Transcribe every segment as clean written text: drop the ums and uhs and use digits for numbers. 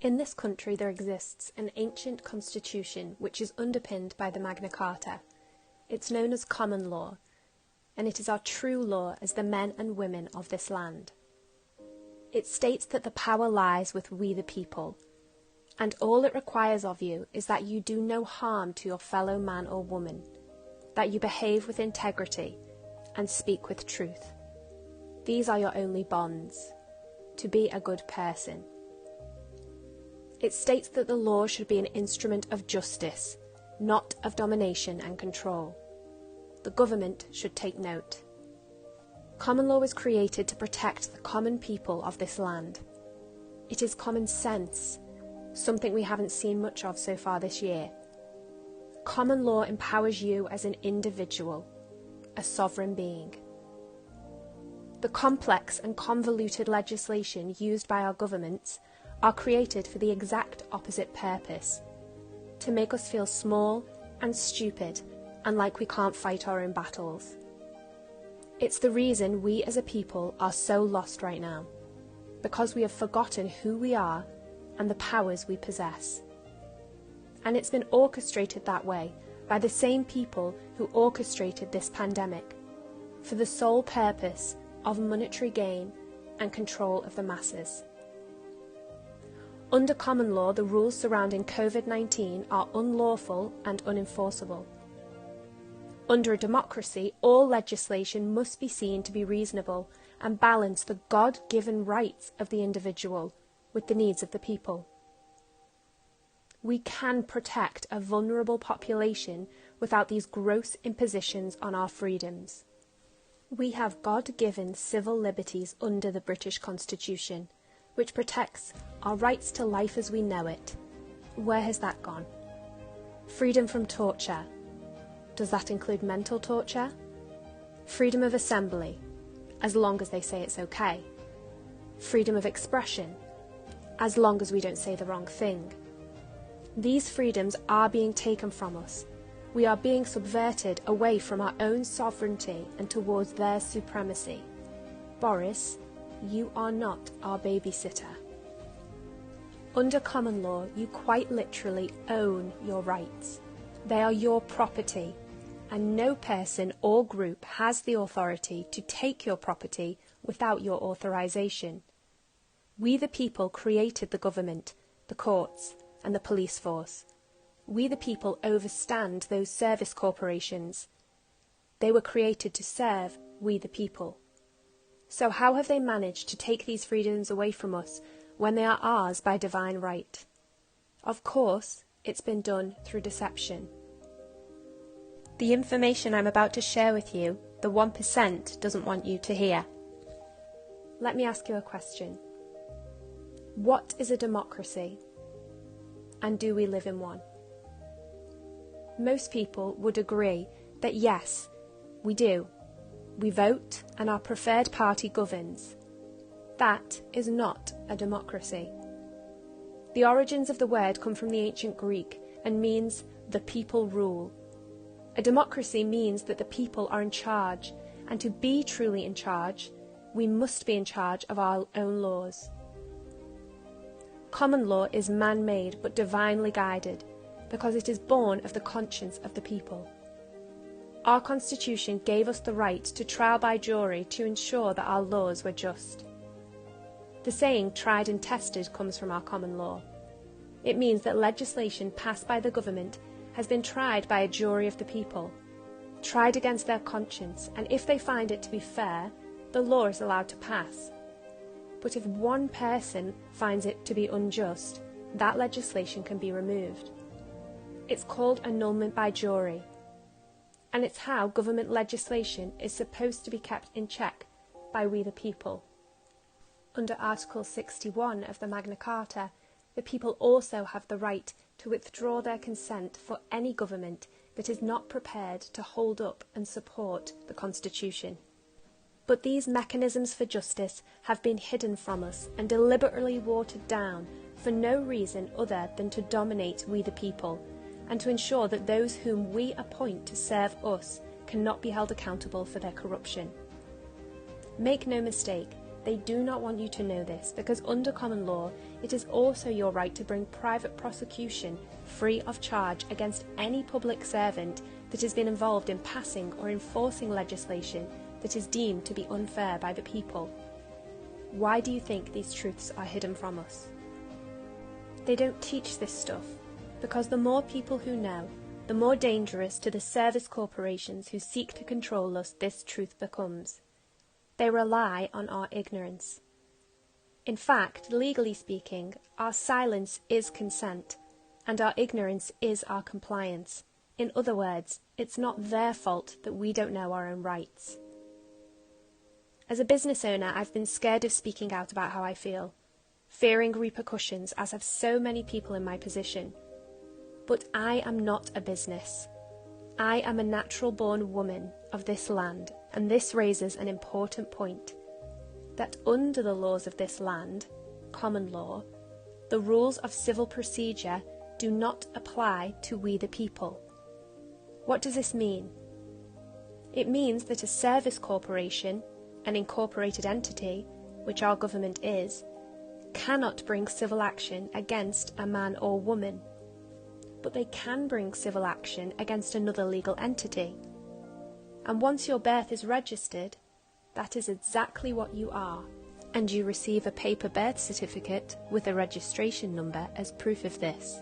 In this country there exists an ancient constitution which is underpinned by the Magna Carta. It's known as common law, and it is our true law as the men and women of this land. It states that the power lies with we the people, and all it requires of you is that you do no harm to your fellow man or woman, that you behave with integrity and speak with truth. These are your only bonds, to be a good person. It states that the law should be an instrument of justice, not of domination and control. The government should take note. Common law was created to protect the common people of this land. It is common sense, something we haven't seen much of so far this year. Common law empowers you as an individual, a sovereign being. The complex and convoluted legislation used by our governments are created for the exact opposite purpose, to make us feel small and stupid and like we can't fight our own battles. It's the reason we as a people are so lost right now, because we have forgotten who we are and the powers we possess. And it's been orchestrated that way by the same people who orchestrated this pandemic, for the sole purpose of monetary gain and control of the masses. Under common law, the rules surrounding COVID-19 are unlawful and unenforceable. Under a democracy, all legislation must be seen to be reasonable and balance the God-given rights of the individual with the needs of the people. We can protect a vulnerable population without these gross impositions on our freedoms. We have God-given civil liberties under the British Constitution, which protects our rights to life as we know it. Where has that gone? Freedom from torture. Does that include mental torture? Freedom of assembly, as long as they say it's okay. Freedom of expression, as long as we don't say the wrong thing. These freedoms are being taken from us. We are being subverted away from our own sovereignty and towards their supremacy. Boris, you are not our babysitter. Under common law, you quite literally own your rights. They are your property, and no person or group has the authority to take your property without your authorization. We the people created the government, the courts, and the police force. We the people overstand those service corporations. They were created to serve we the people. So how have they managed to take these freedoms away from us when they are ours by divine right? Of course, it's been done through deception. The information I'm about to share with you, the 1% doesn't want you to hear. Let me ask you a question. What is a democracy? And do we live in one? Most people would agree that yes, we do. We vote and our preferred party governs. That is not a democracy. The origins of the word come from the ancient Greek and means the people rule. A democracy means that the people are in charge, and to be truly in charge, we must be in charge of our own laws. Common law is man-made but divinely guided, because it is born of the conscience of the people. Our Constitution gave us the right to trial by jury to ensure that our laws were just. The saying tried and tested comes from our common law. It means that legislation passed by the government has been tried by a jury of the people, tried against their conscience, and if they find it to be fair, the law is allowed to pass. But if one person finds it to be unjust, that legislation can be removed. It's called annulment by jury, and it's how government legislation is supposed to be kept in check by we the people. Under Article 61 of the Magna Carta, the people also have the right to withdraw their consent for any government that is not prepared to hold up and support the Constitution. But these mechanisms for justice have been hidden from us and deliberately watered down for no reason other than to dominate we the people, and to ensure that those whom we appoint to serve us cannot be held accountable for their corruption. Make no mistake, They do not want you to know this, because under common law, it is also your right to bring private prosecution free of charge against any public servant that has been involved in passing or enforcing legislation that is deemed to be unfair by the people. Why do you think these truths are hidden from us? They don't teach this stuff, because the more people who know, the more dangerous to the service corporations who seek to control us this truth becomes. They rely on our ignorance. In fact, legally speaking, our silence is consent, and our ignorance is our compliance. In other words, it's not their fault that we don't know our own rights. As a business owner, I've been scared of speaking out about how I feel, fearing repercussions, as have so many people in my position. But I am not a business. I am a natural-born woman of this land, and this raises an important point, that under the laws of this land, common law, the rules of civil procedure do not apply to we the people. What does this mean? It means that a service corporation, an incorporated entity, which our government is, cannot bring civil action against a man or woman, but they can bring civil action against another legal entity. And once your birth is registered, that is exactly what you are, and you receive a paper birth certificate with a registration number as proof of this.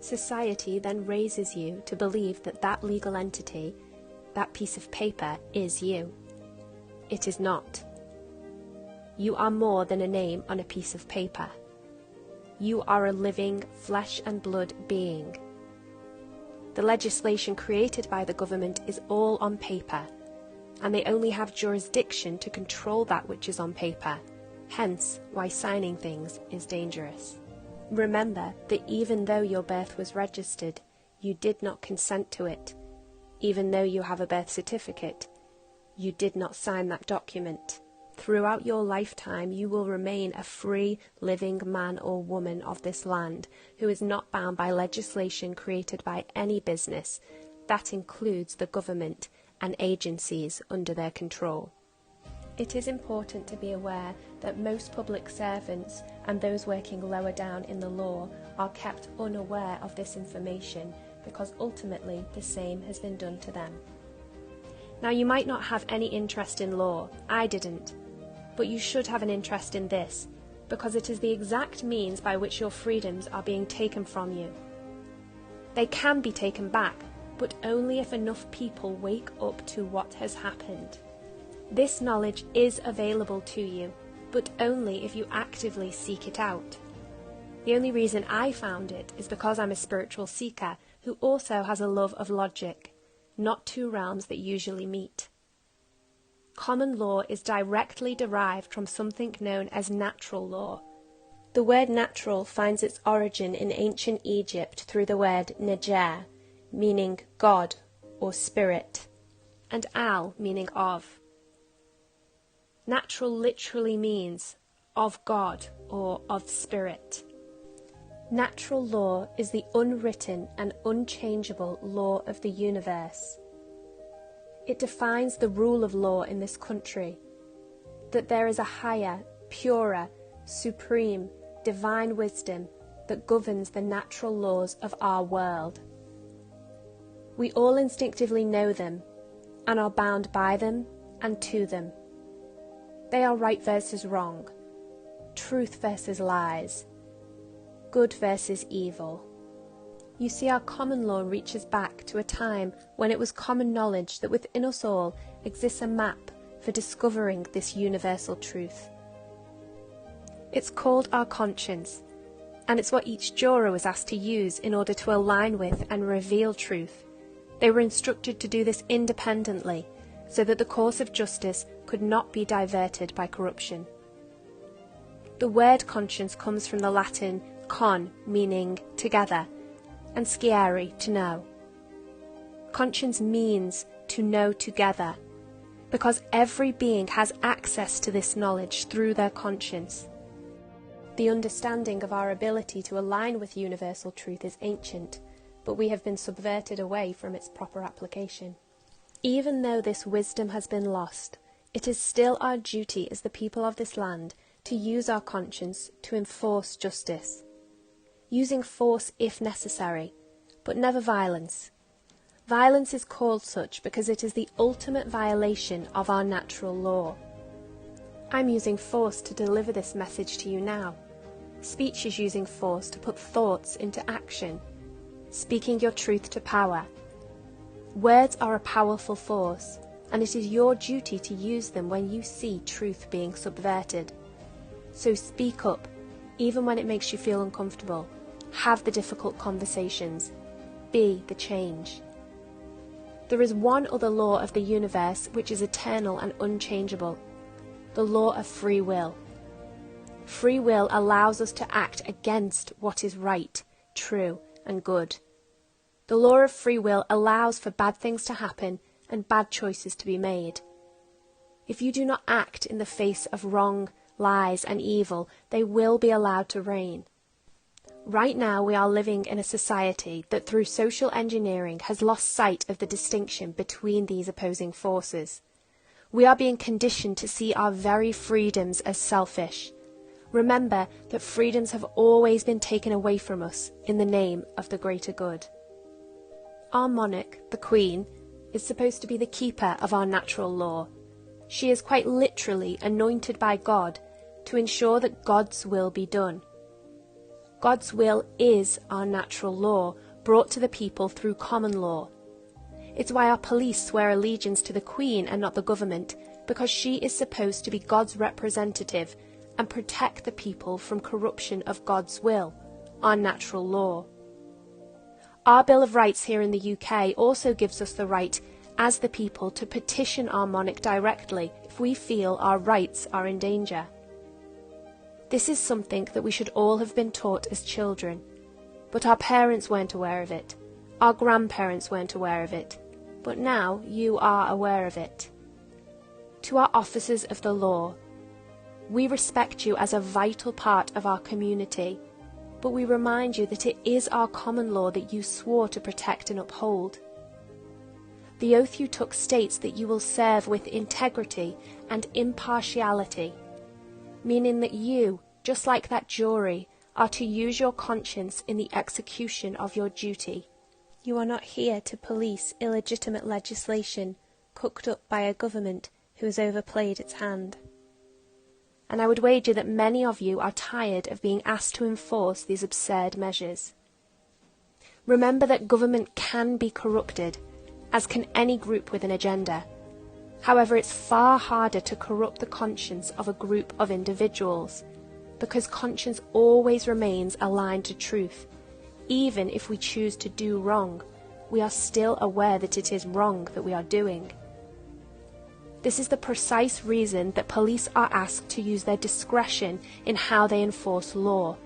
Society then raises you to believe that that legal entity, that piece of paper, is you. It is not. You are more than a name on a piece of paper. You are a living, flesh and blood being. The legislation created by the government is all on paper, and they only have jurisdiction to control that which is on paper, hence why signing things is dangerous. Remember that even though your birth was registered, you did not consent to it. Even though you have a birth certificate, you did not sign that document. Throughout your lifetime, you will remain a free, living man or woman of this land who is not bound by legislation created by any business. That includes the government and agencies under their control. It is important to be aware that most public servants and those working lower down in the law are kept unaware of this information because ultimately the same has been done to them. Now, you might not have any interest in law. I didn't. But you should have an interest in this, because it is the exact means by which your freedoms are being taken from you. They can be taken back, but only if enough people wake up to what has happened. This knowledge is available to you, but only if you actively seek it out. The only reason I found it is because I'm a spiritual seeker who also has a love of logic, not two realms that usually meet. Common law is directly derived from something known as natural law. The word natural finds its origin in ancient Egypt through the word neger, meaning God or spirit, and al, meaning of. Natural literally means of God or of spirit. Natural law is the unwritten and unchangeable law of the universe. It defines the rule of law in this country, that there is a higher, purer, supreme, divine wisdom that governs the natural laws of our world. We all instinctively know them and are bound by them and to them. They are right versus wrong, truth versus lies, good versus evil. You see, our common law reaches back to a time when it was common knowledge that within us all exists a map for discovering this universal truth. It's called our conscience, and it's what each juror was asked to use in order to align with and reveal truth. They were instructed to do this independently, so that the course of justice could not be diverted by corruption. The word conscience comes from the Latin con, meaning together, and sciere, to know. Conscience means to know together, because every being has access to this knowledge through their conscience. The understanding of our ability to align with universal truth is ancient, but we have been subverted away from its proper application. Even though this wisdom has been lost, It is still our duty as the people of this land to use our conscience to enforce justice, using force if necessary, but never violence. Violence is called such because it is the ultimate violation of our natural law. I'm using force to deliver this message to you now. Speech is using force to put thoughts into action, speaking your truth to power. Words are a powerful force, and it is your duty to use them when you see truth being subverted. So speak up, even when it makes you feel uncomfortable. Have the difficult conversations. Be the change. There is one other law of the universe which is eternal and unchangeable, the law of free will. Free will allows us to act against what is right, true, and good. The law of free will allows for bad things to happen and bad choices to be made. If you do not act in the face of wrong, lies, and evil, they will be allowed to reign. Right now we are living in a society that through social engineering has lost sight of the distinction between these opposing forces. We are being conditioned to see our very freedoms as selfish. Remember that freedoms have always been taken away from us in the name of the greater good. Our monarch, the Queen, is supposed to be the keeper of our natural law. She is quite literally anointed by God to ensure that God's will be done. God's will is our natural law, brought to the people through common law. It's why our police swear allegiance to the Queen and not the government, because she is supposed to be God's representative and protect the people from corruption of God's will, our natural law. Our Bill of Rights here in the UK also gives us the right, as the people, to petition our monarch directly if we feel our rights are in danger. This is something that we should all have been taught as children, but our parents weren't aware of it. Our grandparents weren't aware of it, but now you are aware of it. To our officers of the law, we respect you as a vital part of our community, but we remind you that it is our common law that you swore to protect and uphold. The oath you took states that you will serve with integrity and impartiality, meaning that you, just like that jury, are to use your conscience in the execution of your duty. You are not here to police illegitimate legislation cooked up by a government who has overplayed its hand. And I would wager that many of you are tired of being asked to enforce these absurd measures. Remember that government can be corrupted, as can any group with an agenda. However, it's far harder to corrupt the conscience of a group of individuals, because conscience always remains aligned to truth. Even if we choose to do wrong, we are still aware that it is wrong that we are doing. This is the precise reason that police are asked to use their discretion in how they enforce law,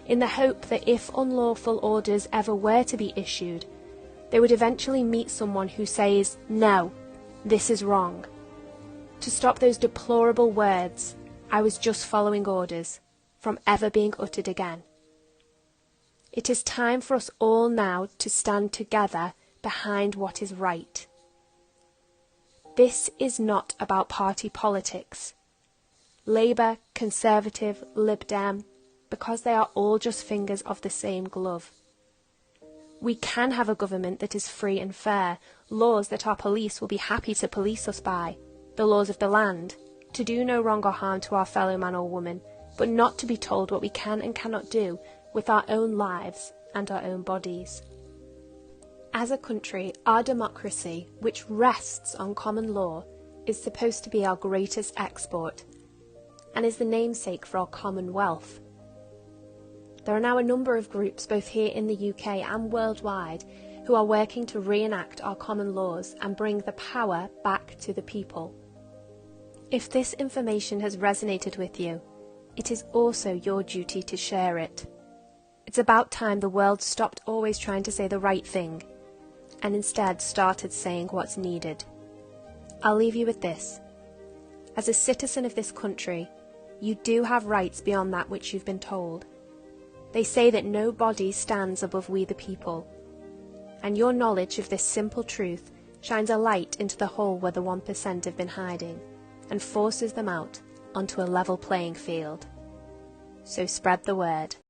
in the hope that if unlawful orders ever were to be issued, they would eventually meet someone who says, "No, this is wrong," to stop those deplorable words, "I was just following orders," from ever being uttered again. It is time for us all now to stand together behind what is right. This is not about party politics. Labour, Conservative, Lib Dem, because they are all just fingers of the same glove. We can have a government that is free and fair, laws that our police will be happy to police us by, the laws of the land, to do no wrong or harm to our fellow man or woman, but not to be told what we can and cannot do with our own lives and our own bodies. As a country, our democracy, which rests on common law, is supposed to be our greatest export, and is the namesake for our common wealth. There are now a number of groups, both here in the UK and worldwide, who are working to reenact our common laws and bring the power back to the people. If this information has resonated with you, it is also your duty to share it. It's about time the world stopped always trying to say the right thing, and instead started saying what's needed. I'll leave you with this. As a citizen of this country, you do have rights beyond that which you've been told. They say that no body stands above we the people, and your knowledge of this simple truth shines a light into the hole where the 1% have been hiding. and forces them out onto a level playing field. So spread the word.